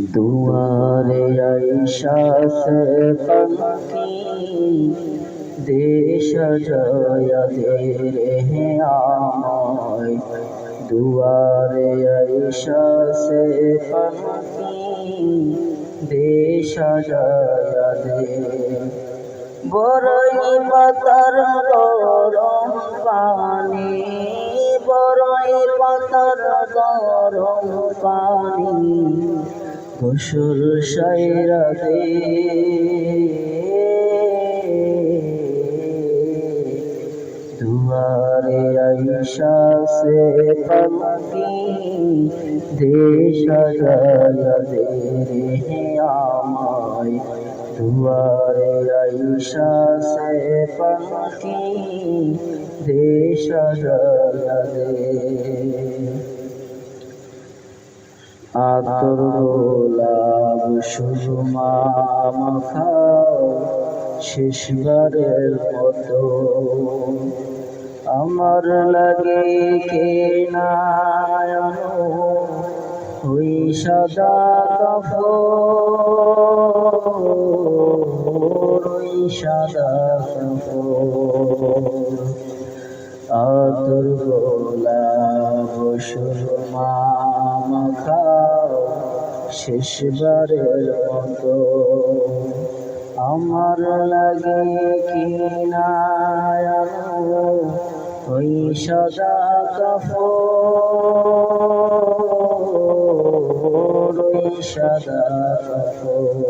दुआरे आयशा से पंखी देश जया दे रहे आमाय दुआरे आयशा से पंखी देश जया दे बरई पातार गरम पानी बरई पातार गरम पानी गोसल साइरा दे दुआरे आयशा से पंखी देश जया दे रे आमाय दुआरे आयशा से पंखी देश जया दे आतुर गोलाप शुधु মাখাও শেষবারের মতো আমার লাগে কে নায়ন ওই সাদা কাপড় ওই সাদা কাপড় আতর গোলাপ শুধু মাখাও শেষবারের মতো আমার লাগে কি না ওই সাদা কাপড় ওই সাদা কাপড়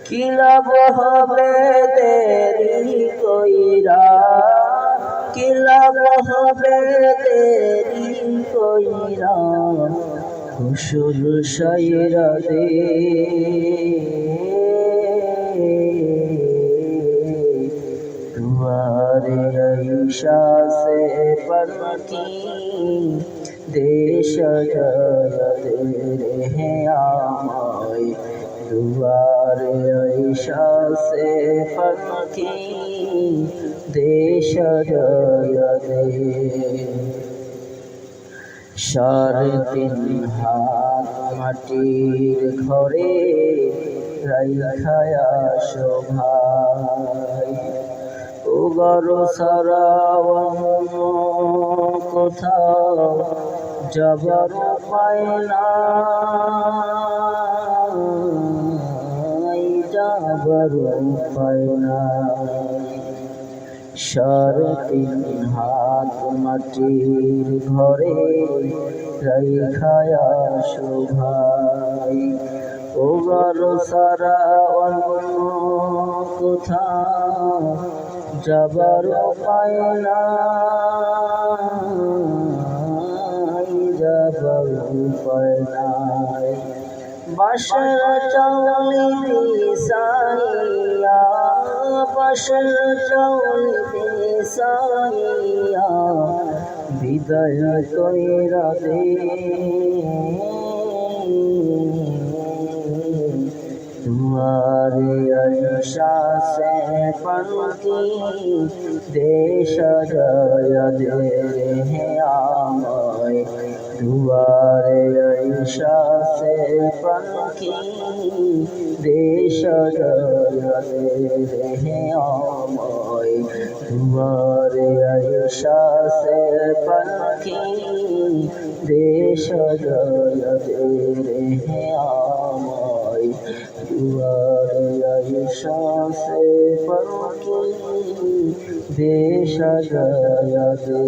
কি লাভ হবে দেরি কইরা কি লাভ হবে দেরি কইরা গোসল সাইরা দে दुआरे आयशा से पंखी देश जया दे रे आमाय दुआरे आयशा से पंखी देश जया दे साढ़े तीन हाथ माटिर घरे राइखा शोभाय उगर सारा অন্য কোথাও যাবার উপায় নাই যাবার উপায় নাই সাড়ে তিন হাত মাটির ঘরে রাইখা শোভাই ওগর সারা অন্য কোথাও যাবার উপায় নাই যাবার উপায় নাই বাঁশের চাউনি পিসাইয়া বাঁশের চাউনি পিসাইয়া বিদায় কইরা দে दुआरे आयशा से पंखी देश जया दे रे आमाय दुआरे आयशा से पंखी देश जया दे रे आमाय दुआरे आयशा से पंखी देश जया दे रे आमाय दुआरे आयशा से पंखी देश जया दे।